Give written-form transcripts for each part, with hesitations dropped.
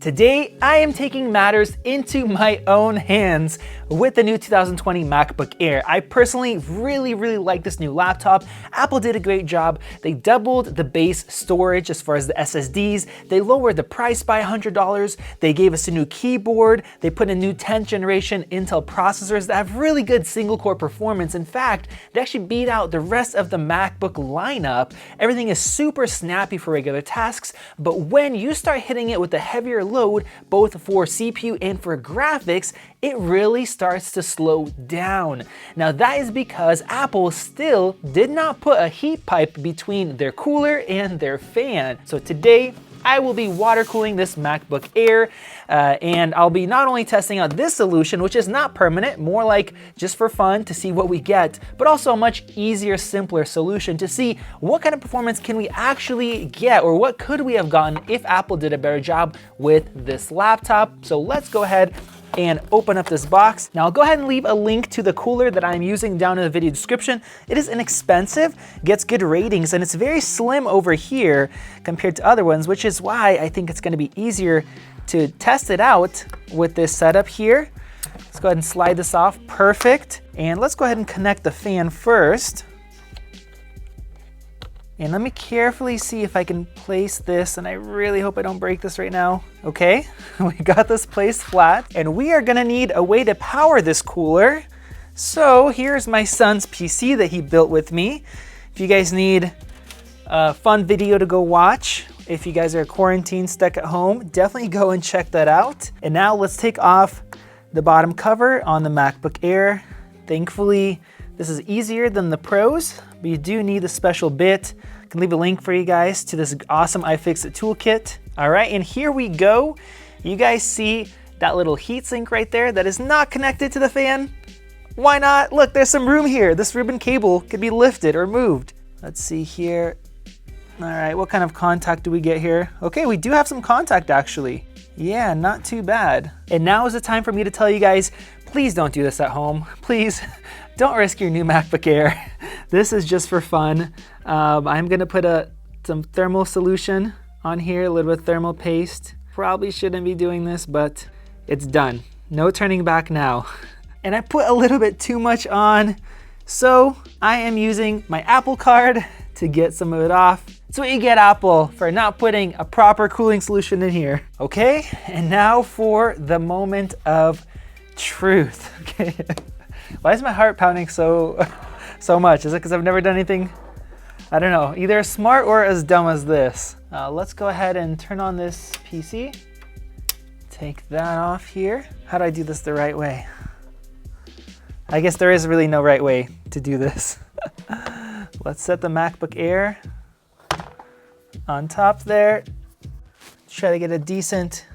Today, I am taking matters into my own hands with the new 2020 MacBook Air. I personally really like this new laptop. Apple did a great job. They doubled the base storage as far as the SSDs. They lowered the price by $100. They gave us a new keyboard. They put in new 10th generation Intel processors that have really good single core performance. In fact, they actually beat out the rest of the MacBook lineup. Everything is super snappy for regular tasks, but when you start hitting it with a heavier load, both for CPU and for graphics, it really starts to slow down. Now that is because Apple still did not put a heat pipe between their cooler and their fan. So today, I will be water cooling this MacBook Air, and I'll be not only testing out this solution, which is not permanent, more like just for fun to see what we get, but also a much easier, simpler solution to see what kind of performance can we actually get, or what could we have gotten if Apple did a better job with this laptop. So let's go ahead and open up this box. Now I'll go ahead and leave a link to the cooler that I'm using down in the video description. It is inexpensive, gets good ratings, and it's very slim over here compared to other ones, which is why I think it's gonna be easier to test it out with this setup here. Let's go ahead and slide this off, perfect. And let's go ahead and connect the fan first. And let me carefully see if I can place this, and I really hope I don't break this right now. Okay, we got this placed flat, and we are gonna need a way to power this cooler. So here's my son's PC that he built with me. If you guys need a fun video to go watch, if you guys are quarantined, stuck at home, definitely go and check that out. And now let's take off the bottom cover on the MacBook Air. Thankfully, this is easier than the Pros, but you do need a special bit. I can leave a link for you guys to this awesome iFixit toolkit. All right, and here we go. You guys see that little heatsink right there that is not connected to the fan? Why not? Look, there's some room here. This ribbon cable could be lifted or moved. Let's see here. All right, what kind of contact do we get here? Okay, we do have some contact actually. Yeah, not too bad. And now is the time for me to tell you guys, please don't do this at home. Please don't risk your new MacBook Air. This is just for fun. I'm gonna put some thermal solution on here, a little bit of thermal paste. Probably shouldn't be doing this, but it's done. No turning back now. And I put a little bit too much on, so I am using my Apple Card to get some of it off. That's what you get, Apple, for not putting a proper cooling solution in here. Okay, and now for the moment of truth. Okay, why is my heart pounding so much? Is it because I've never done anything, I don't know, either as smart or as dumb as this? Let's go ahead and turn on this PC. Take that off here. How do I do this the right way? I guess there is really no right way to do this. Let's set the MacBook Air on top there. Try to get a decent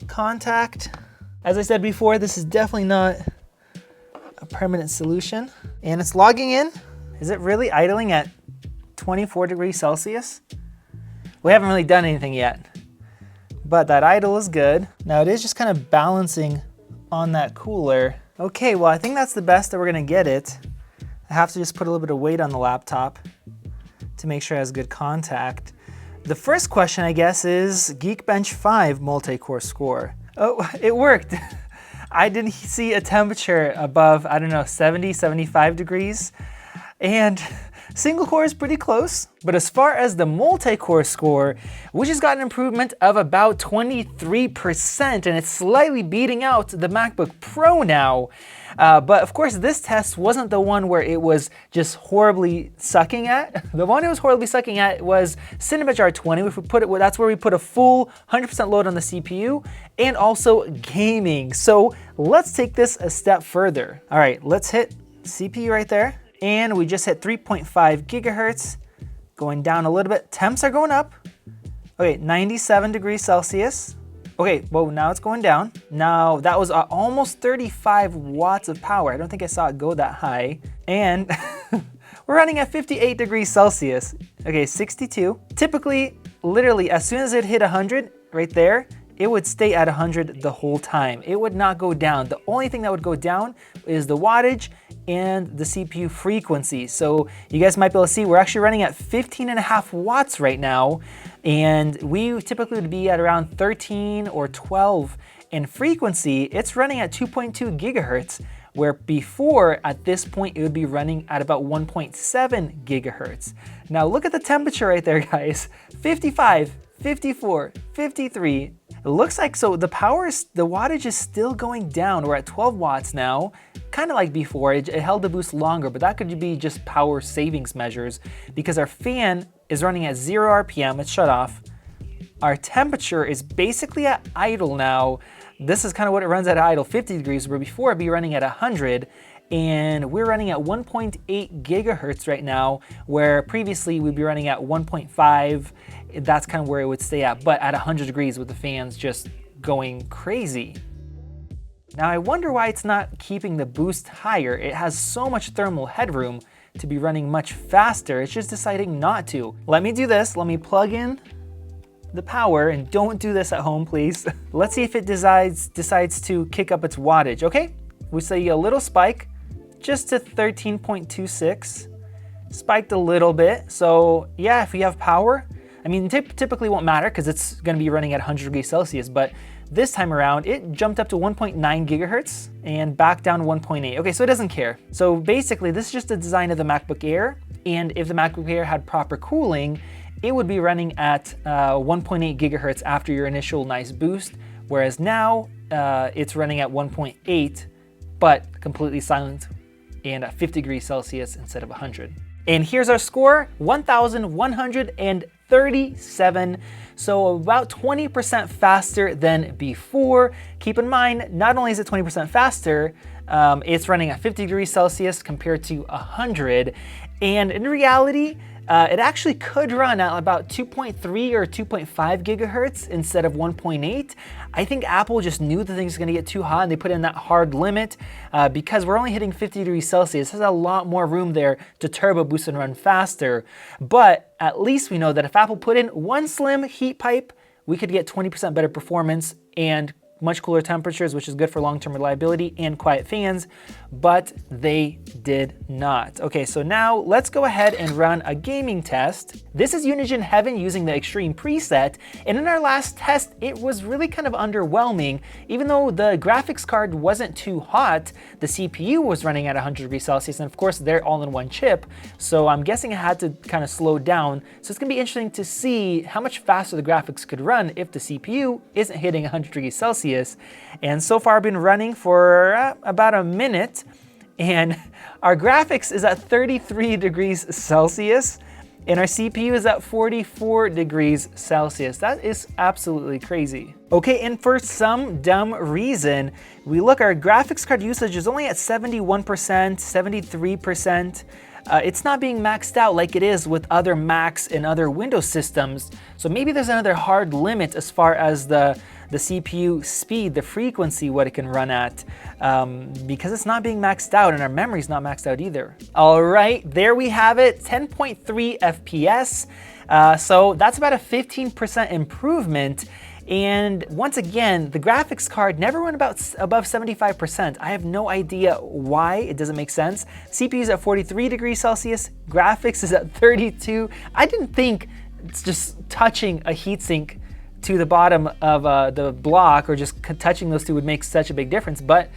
contact. As I said before, this is definitely not a permanent solution. And it's logging in. Is it really idling at 24 degrees Celsius? We haven't really done anything yet, but that idle is good. Now it is just kind of balancing on that cooler. Okay, well I think that's the best that we're gonna get it. I have to just put a little bit of weight on the laptop to make sure it has good contact. The first question, I guess, is Geekbench 5 multi-core score. Oh, it worked. I didn't see a temperature above, I don't know, 70, 75 degrees. And single core is pretty close. But as far as the multi-core score, we just got an improvement of about 23%, and it's slightly beating out the MacBook Pro now. But of course, this test wasn't the one where it was just horribly sucking at. The one it was horribly sucking at was Cinebench R20. That's where we put a full 100% load on the CPU and also gaming. So let's take this a step further. All right, let's hit CPU right there. And we just hit 3.5 gigahertz, going down a little bit. Temps are going up. Okay, 97 degrees Celsius. Okay, well, now it's going down. Now, that was almost 35 watts of power. I don't think I saw it go that high. And we're running at 58 degrees Celsius. Okay, 62. Typically, literally, as soon as it hit 100, right there, it would stay at 100 the whole time. It would not go down. The only thing that would go down is the wattage and the CPU frequency. So you guys might be able to see we're actually running at 15.5 watts right now, and we typically would be at around 13 or 12. In frequency, it's running at 2.2 gigahertz, where before at this point it would be running at about 1.7 gigahertz. Now look at the temperature right there, guys. 55, 54, 53. It looks like, so the wattage is still going down. We're at 12 watts now, kind of like before. It held the boost longer, but that could be just power savings measures because our fan is running at 0 RPM, it's shut off. Our temperature is basically at idle now. This is kind of what it runs at idle, 50 degrees, where before it'd be running at 100. And we're running at 1.8 gigahertz right now, where previously we'd be running at 1.5. That's kind of where it would stay at, but at 100 degrees with the fans just going crazy. Now I wonder why it's not keeping the boost higher. It has so much thermal headroom to be running much faster. It's just deciding not to. Let me do this. Let me plug in the power, and don't do this at home, please. Let's see if it decides to kick up its wattage. Okay, we see a little spike, just to 13.26. Spiked a little bit. So yeah, if we have power, I mean, typically won't matter because it's going to be running at 100 degrees Celsius, but this time around, it jumped up to 1.9 gigahertz and back down to 1.8. Okay, so it doesn't care. So basically, this is just the design of the MacBook Air, and if the MacBook Air had proper cooling, it would be running at 1.8 gigahertz after your initial nice boost, whereas now it's running at 1.8, but completely silent and at 50 degrees Celsius instead of 100. And here's our score, 1,137. So about 20% faster than before. Keep in mind, not only is it 20% faster, it's running at 50 degrees Celsius compared to 100. And in reality, it actually could run at about 2.3 or 2.5 gigahertz instead of 1.8. I think Apple just knew the thing's gonna get too hot and they put in that hard limit because we're only hitting 50 degrees Celsius. There's a lot more room there to turbo boost and run faster. But at least we know that if Apple put in one slim heat pipe, we could get 20% better performance and much cooler temperatures, which is good for long-term reliability and quiet fans, but they did not. Okay, so now let's go ahead and run a gaming test. This is Unigine Heaven using the Extreme preset, and in our last test, it was really kind of underwhelming. Even though the graphics card wasn't too hot, the CPU was running at 100 degrees Celsius, and of course, they're all in one chip, so I'm guessing it had to kind of slow down. So it's gonna be interesting to see how much faster the graphics could run if the CPU isn't hitting 100 degrees Celsius. And so far I've been running for about a minute, and our graphics is at 33 degrees Celsius and our CPU is at 44 degrees Celsius. That is absolutely crazy. Okay, and for some dumb reason, our graphics card usage is only at 71%, 73%. It's not being maxed out like it is with other Macs and other Windows systems. So maybe there's another hard limit as far as the CPU speed, the frequency, what it can run at, because it's not being maxed out and our memory's not maxed out either. All right, there we have it, 10.3 FPS. So that's about a 15% improvement. And once again, the graphics card never went above 75%. I have no idea why, it doesn't make sense. CPU is at 43 degrees Celsius, graphics is at 32. I didn't think it's just touching a heatsink to the bottom of the block or just touching those two would make such a big difference, but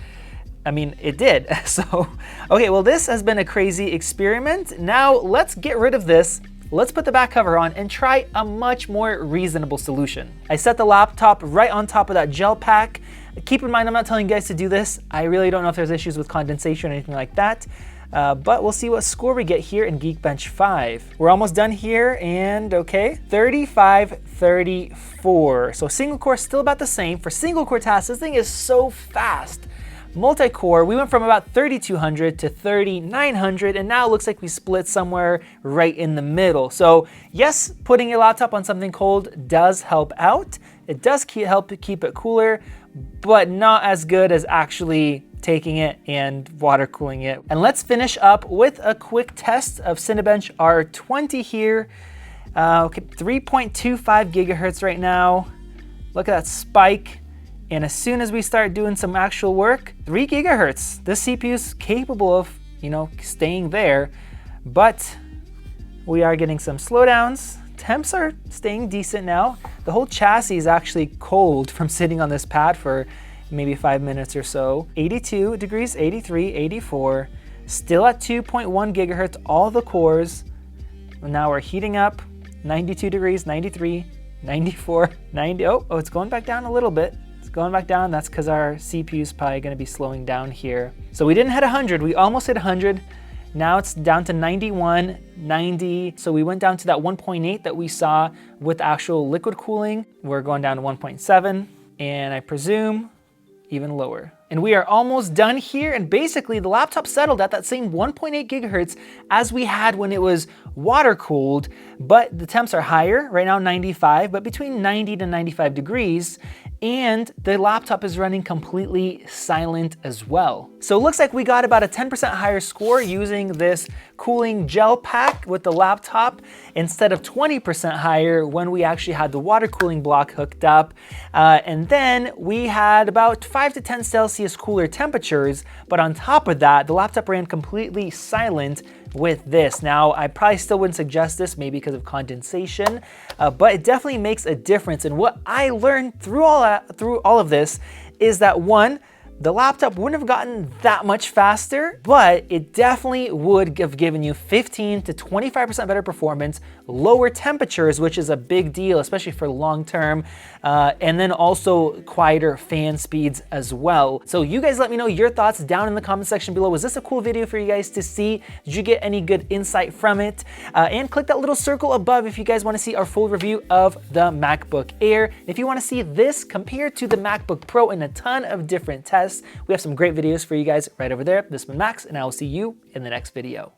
I mean, it did. So, okay, well, this has been a crazy experiment. Now let's get rid of this. Let's put the back cover on and try a much more reasonable solution. I set the laptop right on top of that gel pack. Keep in mind, I'm not telling you guys to do this. I really don't know if there's issues with condensation or anything like that. But we'll see what score we get here in Geekbench 5. We're almost done here, and okay, 35-34. So single core still about the same. For single core tasks, this thing is so fast. Multi-core, we went from about 3,200 to 3,900, and now it looks like we split somewhere right in the middle. So yes, putting your laptop on something cold does help out. It does help to keep it cooler, but not as good as actually taking it and water cooling it. And let's finish up with a quick test of Cinebench R20 here. Okay, 3.25 gigahertz right now. Look at that spike. And as soon as we start doing some actual work, 3 gigahertz. This CPU is capable of, staying there, but we are getting some slowdowns. Temps are staying decent now. The whole chassis is actually cold from sitting on this pad for maybe 5 minutes or so. 82 degrees, 83, 84, still at 2.1 gigahertz, all the cores. Now we're heating up, 92 degrees, 93, 94, 90, oh, it's going back down a little bit. It's going back down, that's because our CPU is probably gonna be slowing down here. So we didn't hit 100, we almost hit 100. Now it's down to 91, 90. So we went down to that 1.8 that we saw with actual liquid cooling. We're going down to 1.7, and I presume even lower. And we are almost done here, and basically the laptop settled at that same 1.8 gigahertz as we had when it was water cooled, but the temps are higher, right now 95, but between 90 to 95 degrees, and the laptop is running completely silent as well. So it looks like we got about a 10% higher score using this cooling gel pack with the laptop instead of 20% higher when we actually had the water cooling block hooked up. And then we had about 5 to 10 Celsius cooler temperatures, but on top of that, the laptop ran completely silent with this. Now, I probably still wouldn't suggest this, maybe because of condensation, but it definitely makes a difference. And what I learned through all of this is that, one, the laptop wouldn't have gotten that much faster, but it definitely would have given you 15 to 25% better performance, lower temperatures, which is a big deal, especially for long term, and then also quieter fan speeds as well. So you guys let me know your thoughts down in the comment section below. Was this a cool video for you guys to see? Did you get any good insight from it? And click that little circle above if you guys want to see our full review of the MacBook Air. If you want to see this compared to the MacBook Pro in a ton of different tests, we have some great videos for you guys right over there. This has been Max, and I will see you in the next video.